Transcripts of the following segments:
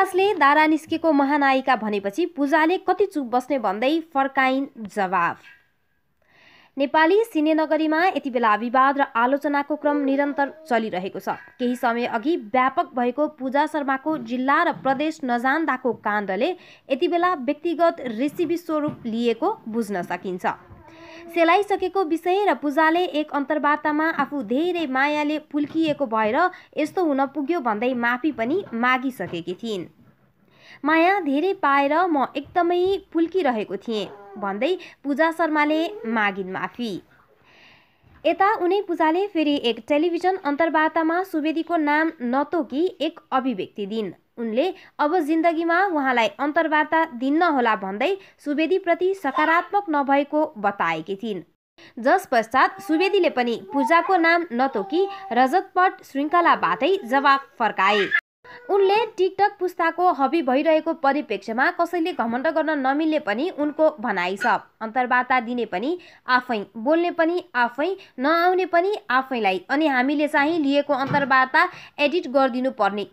प्रकाशले दारा निस्केको महानायिका भनेपछि पूजाले कति चुप बस्ने भन्दै फर्काइन् जवाफ। नेपाली सिनेनगरीमा यति बेला विवाद र आलोचनाको क्रम निरन्तर चलिरहेको छ। केही समय अघि व्यापक भएको पूजा शर्माको जिल्ला र प्रदेश नजान्दाको काण्डले यति बेला व्यक्तिगत रेसिपी स्वरूप लिएको बुझ्न सकिन्छ। सेलाइसकेको विषय र पूजाले एक अन्तर्वार्तामा आफू धेरै मायाले पुल्किएको भएर यस्तो हुन पुग्यो भन्दै माफी पनि मागिसकेकी थिइन्। माया धेरै पाएर म एकदमै पुल्किरहेको थिएँ भन्दै पूजा शर्माले मागिन् माफी। यता उनै पूजाले फेरि एक टेलिभिजन अन्तर्वार्तामा सुवेदीको नाम नतोकी एक अभिव्यक्ति दिन्। उनले अब जिन्दगीमा उहाँलाई अन्तर्वार्ता दिन्न होला भन्दै सुवेदीप्रति सकारात्मक नभएको बताएकी थिइन्। जस पश्चात सुवेदीले पनि पूजाको नाम नतोकी रजतपट श्रृङ्खलाबाटै जवाफ फर्काए। उनले टिकटक पुस्ताको हबी भइरहेको परिप्रेक्ष्यमा कसैले घमण्ड गर्न नमिल्ने पनि उनको भनाइ छ। अन्तर्वार्ता दिने पनि आफै, बोल्ने पनि आफै, नआउने पनि आफैलाई, अनि हामीले चाहिँ लिएको अन्तर्वार्ता एडिट गरिदिनु पर्ने।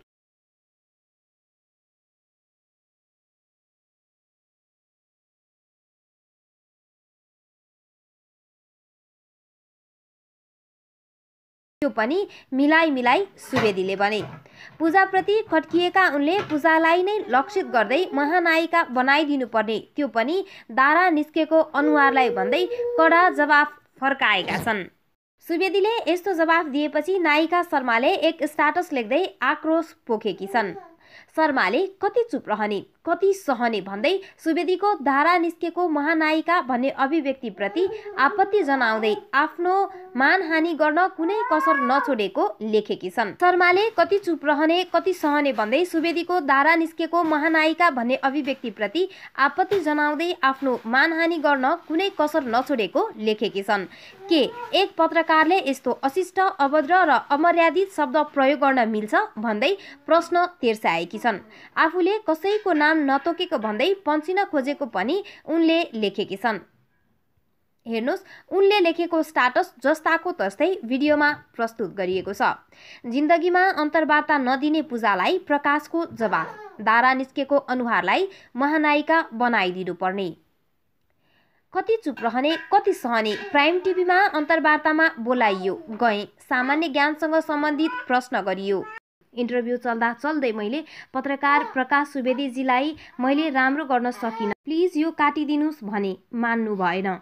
त्यो पनि मिलाई सुवेदीले भने। पूजाप्रति खट्किएका उनले पूजालाई नै लक्षित गर्दै महानायिका बनाइदिनु पर्ने, त्यो पनि दारा निस्केको अनुहारलाई भन्दै कडा जवाफ फर्काएका छन्। सुवेदीले यस्तो जवाफ दिएपछि नायिका शर्माले एक स्ट्याटस लेख्दै आक्रोश पोखेकी छन्। शर्माले कति चुप रहने, कति सहने भन्दै सुवेदीको दारा निस्केको महानायिका भन्ने अभिव्यक्तिप्रति आपत्ति जनाउँदै आफ्नो मानहानि गर्न कुनै कसर नछोडेको लेखेकी छन्। शर्माले कति चुप रहने, कति सहने भन्दै सुवेदीको दारा निस्केको महानायिका भन्ने अभिव्यक्तिप्रति आपत्ति जनाउँदै आफ्नो मानहानि गर्न कुनै कसर नछोडेको लेखेकी छन्। के एक पत्रकारले यस्तो अशिष्ट, अभद्र र अमर्यादित शब्द प्रयोग गर्न मिल्छ भन्दै प्रश्न तेर्साएकी छन्। आफूले कसैको नाम नतोकेको भन्दै पन्चिन खोजेको पनि उनले लेखेकी छन्। हेर्नुस्, उनले लेखेको स्ट्याटस जस्ताको तस्तै भिडियोमा प्रस्तुत गरिएको छ। जिन्दगीमा अन्तर्वार्ता नदिने पूजालाई प्रकाशको जवाफ, दारा निस्केको अनुहारलाई महानायिका बनाइदिनु पर्ने। कति चुप रहने, कति सहने, प्राइम टिभीमा अन्तर्वार्तामा बोलाइयो, गएँ, सामान्य ज्ञानसँग सम्बन्धित प्रश्न गरियो। इन्टरभ्यू चल्दा चल्दै मैले पत्रकार प्रकाश सुवेदीजीलाई मैले राम्रो गर्न सकिनँ, प्लिज यो काटिदिनुस् भने मान्नु भएन।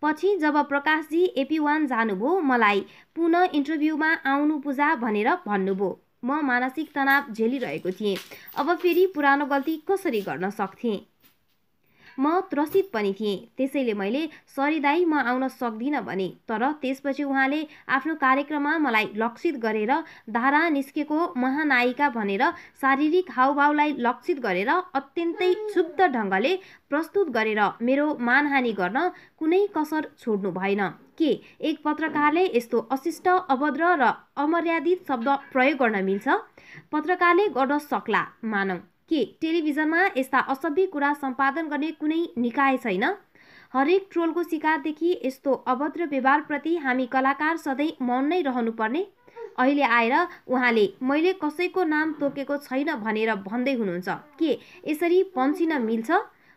पछि जब प्रकाशजी AP1 जानुभयो, मलाई पुनः इन्टरभ्यूमा आउनु पूजा भनेर भन्नुभयो। म मानसिक तनाव झेलिरहेको थिएँ। अब फेरि पुरानो गल्ती कसरी गर्न सक्थेँ? म त्रसित पनि थिएँ। त्यसैले मैले सरी दाई, म आउन सक्दिनँ भने। तर त्यसपछि उहाँले आफ्नो कार्यक्रममा मलाई लक्षित गरेर दारा निस्केको महानायिका भनेर शारीरिक हावभावलाई लक्षित गरेर अत्यन्तै क्षुब्ध ढङ्गले प्रस्तुत गरेर मेरो मानहानि गर्न कुनै कसर छोड्नु भएन। के एक पत्रकारले यस्तो अशिष्ट, अभद्र र अमर्यादित शब्द प्रयोग गर्न मिल्छ? पत्रकारले गर्न सक्ला, मानौँ। के टेलिभिजनमा यस्ता असभ्य कुरा सम्पादन गर्ने कुनै निकाय छैन? हरेक ट्रोलको शिकारदेखि यस्तो अभद्र व्यवहारप्रति हामी कलाकार सधैँ मौन नै रहनुपर्ने? अहिले आएर उहाँले मैले कसैको नाम तोकेको छैन भनेर भन्दै हुनुहुन्छ। के यसरी पन्चिन मिल्छ?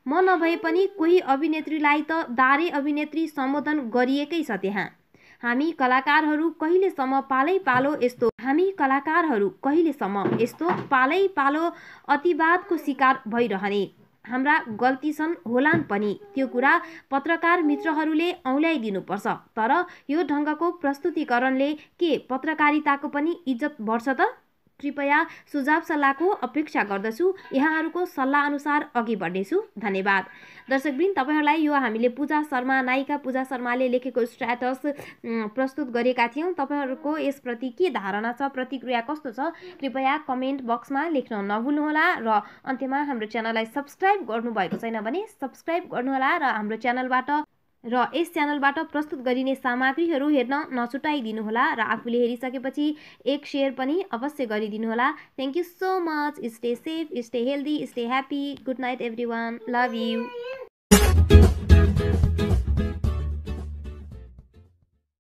म नभए पनि कोही अभिनेत्रीलाई त दारे अभिनेत्री सम्बोधन गरिएकै छ त्यहाँ। हामी कलाकारहरू कहिलेसम्म यस्तो पालै पालो अतिवादको शिकार भइरहने? हाम्रा गल्ती छन् होलान् पनि, त्यो कुरा पत्रकार मित्रहरूले औल्याइदिनुपर्छ। तर यो ढङ्गको प्रस्तुतिकरणले के पत्रकारिताको पनि इज्जत बढ्छ त? कृपया सुझाव सल्लाहको अपेक्षा गर्दछु। यहाँहरूको सल्लाह अनुसार अघि बढ्नेछु। धन्यवाद। दर्शकवृन्द, तपाईहरूलाई यो हामीले पूजा शर्मा, नायिका पूजा शर्माले लेखेको स्ट्याटस प्रस्तुत गरेका थियौँ। तपाईहरूको यसप्रति के धारणा छ, प्रतिक्रिया कस्तो छ, कृपया कमेन्ट बक्समा लेख्न नभुल्नुहोला। र अन्त्यमा हाम्रो च्यानललाई सब्स्क्राइब गर्नुभएको छैन भने सब्स्क्राइब गर्नुहोला र हाम्रो यस च्यानलबाट प्रस्तुत गरिने सामग्रीहरू हेर्न नछुटाइदिनुहोला र आफूले हेरिसकेपछि एक शेयर पनि अवश्य गरिदिनुहोला। Thank you so much. Stay safe, stay healthy, stay happy. Good night everyone. Love you.